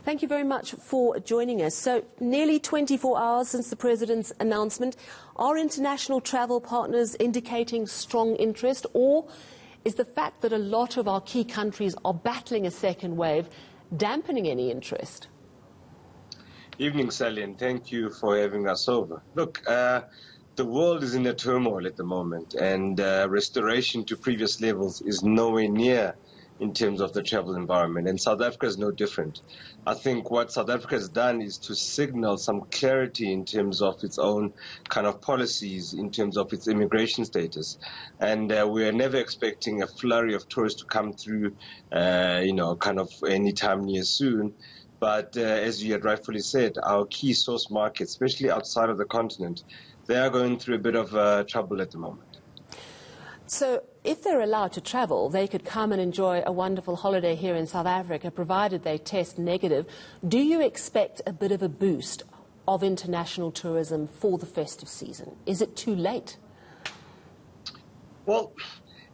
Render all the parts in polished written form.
Thank you very much for joining us. So, nearly 24 hours since the President's announcement, are international travel partners indicating strong interest, or is the fact that a lot of our key countries are battling a second wave dampening any interest? Evening, Sally, and thank you for having us over. Look, the world is in a turmoil at the moment, and restoration to previous levels is nowhere near in terms of the travel environment, and South Africa is no different. I think what South Africa has done is to signal some clarity in terms of its own kind of policies, in terms of its immigration status. And we are never expecting a flurry of tourists to come through, kind of anytime near soon. But as you had rightfully said, our key source markets, especially outside of the continent, they are going through a bit of trouble at the moment. So if they're allowed to travel, they could come and enjoy a wonderful holiday here in South Africa, provided they test negative. Do you expect a bit of a boost of international tourism for the festive season? Is it too late? Well,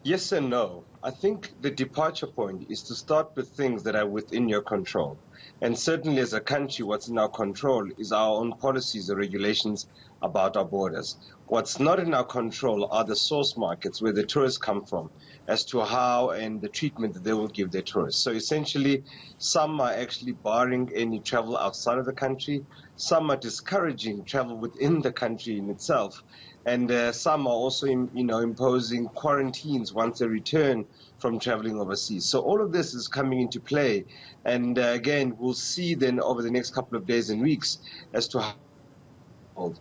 yes and no. I think the departure point is to start with things that are within your control. And certainly as a country, what's in our control is our own policies and regulations about our borders. What's not in our control are the source markets where the tourists come from, as to how and the treatment that they will give their tourists. So essentially, some are actually barring any travel outside of the country. Some are discouraging travel within the country in itself. And some are also, imposing quarantines once they return from traveling overseas. So all of this is coming into play. And again, we'll see then over the next couple of days and weeks as to how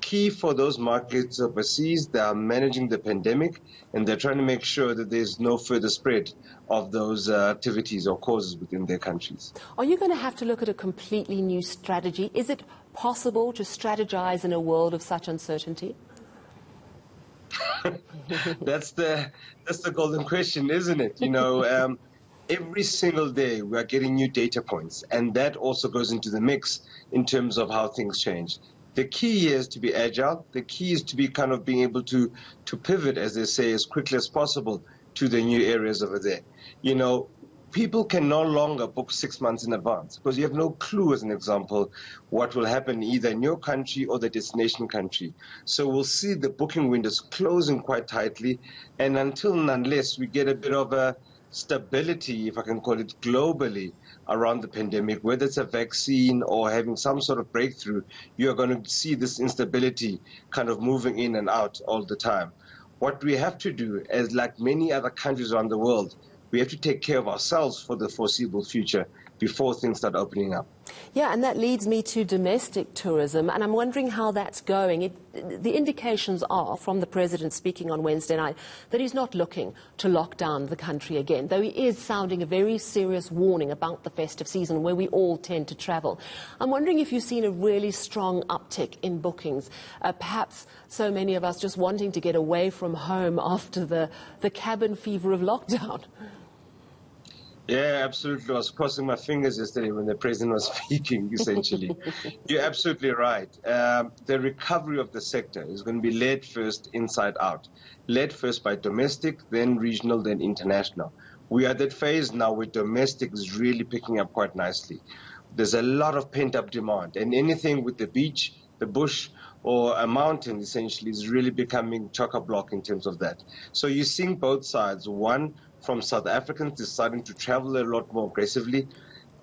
key for those markets overseas, they are managing the pandemic, and they're trying to make sure that there's no further spread of those activities or causes within their countries. Are you going to have to look at a completely new strategy? Is it possible to strategize in a world of such uncertainty? That's the golden question, isn't it? Every single day we are getting new data points, and that also goes into the mix in terms of how things change. The key is to be agile. The key is to be kind of being able to pivot, as they say, as quickly as possible to the new areas over there. People can no longer book 6 months in advance because you have no clue, as an example, what will happen either in your country or the destination country. So we'll see the booking windows closing quite tightly, and until and unless we get a bit of a stability, if I can call it, globally around the pandemic, whether it's a vaccine or having some sort of breakthrough, you are going to see this instability kind of moving in and out all the time. What we have to do, as like many other countries around the world, we have to take care of ourselves for the foreseeable future before things start opening up. Yeah, and that leads me to domestic tourism, and I'm wondering how that's going. The indications are, from the President speaking on Wednesday night, that he's not looking to lock down the country again, though he is sounding a very serious warning about the festive season where we all tend to travel. I'm wondering if you've seen a really strong uptick in bookings, perhaps so many of us just wanting to get away from home after the cabin fever of lockdown. Yeah, absolutely. I was crossing my fingers yesterday when the President was speaking, essentially. You're absolutely right. The recovery of the sector is going to be led first inside out. Led first by domestic, then regional, then international. We are at that phase now where domestic is really picking up quite nicely. There's a lot of pent-up demand, and anything with the beach, the bush, or a mountain, essentially, is really becoming chock-a-block in terms of that. So you're seeing both sides. One, from South Africans deciding to travel a lot more aggressively,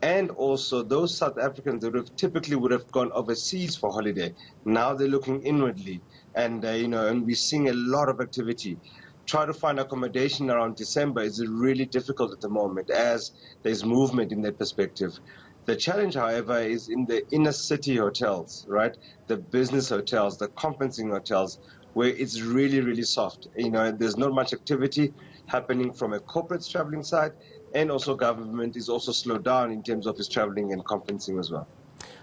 and also those South Africans that typically would have gone overseas for holiday. Now they're looking inwardly, and and we're seeing a lot of activity. Try to find accommodation around December is really difficult at the moment, as there's movement in that perspective. The challenge, however, is in the inner city hotels, right? The business hotels, the conferencing hotels, where it's really, really soft. There's not much activity happening from a corporate traveling side, and also government is also slowed down in terms of its traveling and conferencing as well.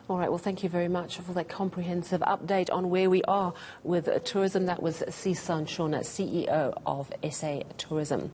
All right, well, thank you very much for that comprehensive update on where we are with tourism. That was Sisa Ntshona, CEO of SA Tourism.